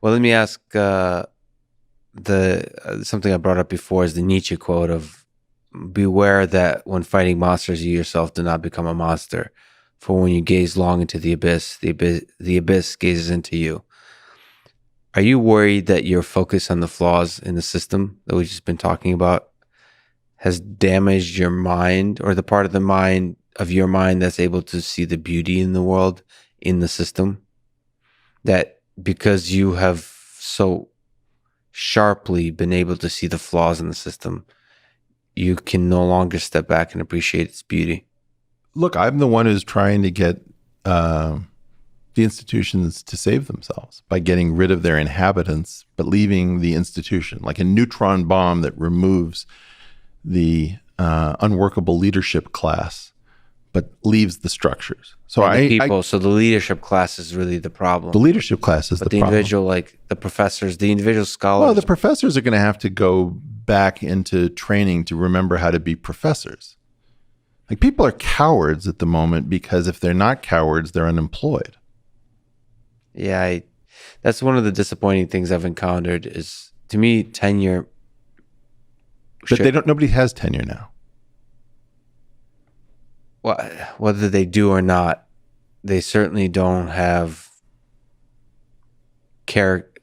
Well, let me ask something I brought up before is the Nietzsche quote of beware that when fighting monsters, you yourself do not become a monster. For when you gaze long into the abyss gazes into you. Are you worried that your focus on the flaws in the system that we've just been talking about has damaged your mind, or the part of the mind of your mind that's able to see the beauty in the world, in the system? That because you have so sharply been able to see the flaws in the system, you can no longer step back and appreciate its beauty? Look, I'm the one who's trying to get the institutions to save themselves by getting rid of their inhabitants, but leaving the institution, like a neutron bomb that removes the unworkable leadership class, but leaves the structures. So so the leadership class is really the problem. The leadership class is the problem. But the individual, like the professors, the individual scholars. Well, the professors are going to have to go back into training to remember how to be professors. Like, people are cowards at the moment because if they're not cowards, they're unemployed. Yeah, that's one of the disappointing things I've encountered is, to me, tenure. But nobody has tenure now. Well, whether they do or not, they certainly don't have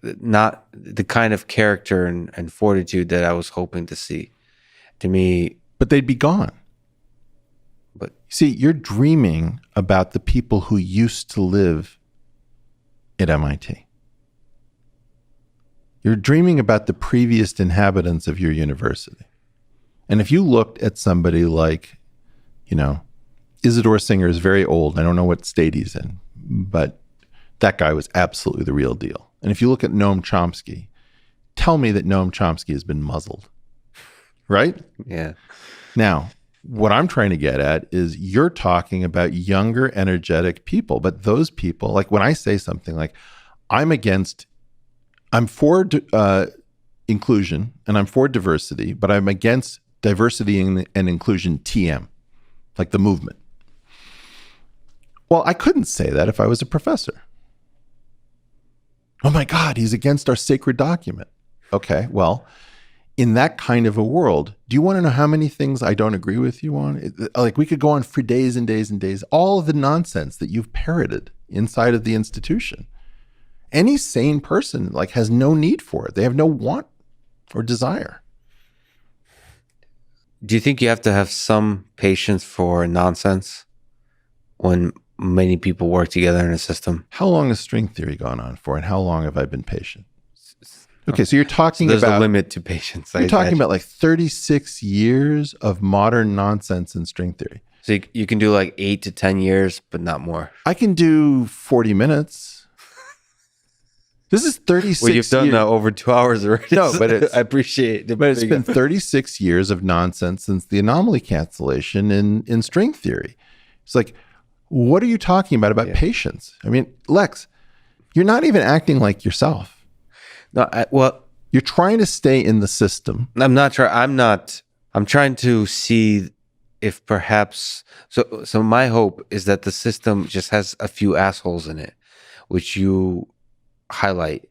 not the kind of character and fortitude that I was hoping to see. To me, but they'd be gone. But see, you're dreaming about the people who used to live at MIT. You're dreaming about the previous inhabitants of your university. And if you looked at somebody like, Isidore Singer is very old. I don't know what state he's in, but that guy was absolutely the real deal. And if you look at Noam Chomsky, tell me that Noam Chomsky has been muzzled, right? Yeah. Now, what I'm trying to get at is you're talking about younger, energetic people, but those people, like when I say something like, I'm for inclusion and I'm for diversity, but I'm against diversity and inclusion TM, like the movement. Well, I couldn't say that if I was a professor. Oh my God, he's against our sacred document. Okay, well, in that kind of a world, do you want to know how many things I don't agree with you on? Like, we could go on for days and days and days, all of the nonsense that you've parroted inside of the institution. Any sane person has no need for it. They have no want or desire. Do you think you have to have some patience for nonsense when many people work together in a system? How long has string theory gone on for, and how long have I been patient? Okay, so you're talking there's about... a limit to patience. You're talking about 36 years of modern nonsense in string theory. So you can do 8 to 10 years, but not more. I can do 40 minutes. This is 36 Well, you've done over 2 hours already. No, but I appreciate it. But it's been 36 years of nonsense since the anomaly cancellation in string theory. It's like, what are you talking about patience? I mean, Lex, you're not even acting like yourself. No, you're trying to stay in the system. I'm not trying. I'm trying to see if perhaps. So my hope is that the system just has a few assholes in it, which you highlight,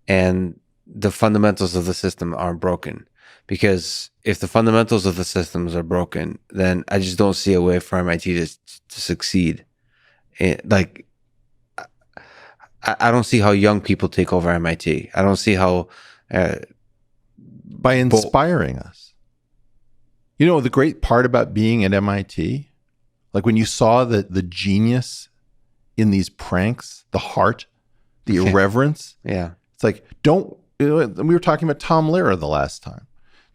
and the fundamentals of the system aren't broken. Because if the fundamentals of the systems are broken, then I just don't see a way for MIT to succeed. I don't see how young people take over MIT. I don't see how... by inspiring us. The great part about being at MIT, when you saw the genius in these pranks, the heart, the irreverence. Yeah. It's like, we were talking about Tom Lehrer the last time.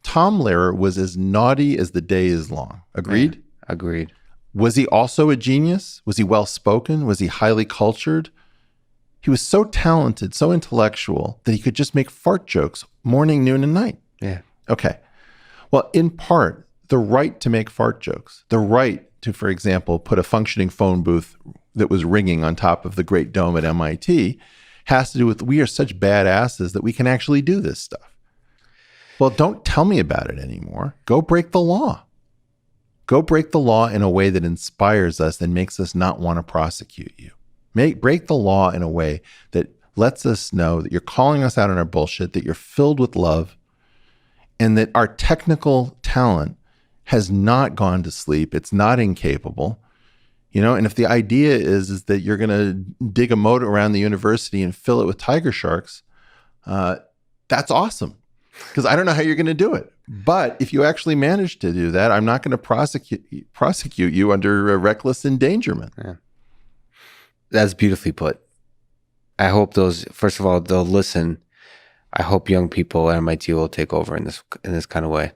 Tom Lehrer was as naughty as the day is long. Agreed? Yeah, agreed. Was he also a genius? Was he well-spoken? Was he highly cultured? He was so talented, so intellectual, that he could just make fart jokes morning, noon, and night. Yeah. Okay. Well, in part, the right to make fart jokes, the right to, for example, put a functioning phone booth that was ringing on top of the Great Dome at MIT has to do with we are such badasses that we can actually do this stuff. Well, don't tell me about it anymore. Go break the law. Go break the law in a way that inspires us and makes us not want to prosecute you. Break the law in a way that lets us know that you're calling us out on our bullshit, that you're filled with love, and that our technical talent has not gone to sleep. It's not incapable. And if the idea is that you're going to dig a moat around the university and fill it with tiger sharks, that's awesome. Because I don't know how you're going to do it. But if you actually manage to do that, I'm not going to prosecute you under reckless endangerment. Yeah. That's beautifully put. I hope first of all, they'll listen. I hope young people at MIT will take over in this kind of way.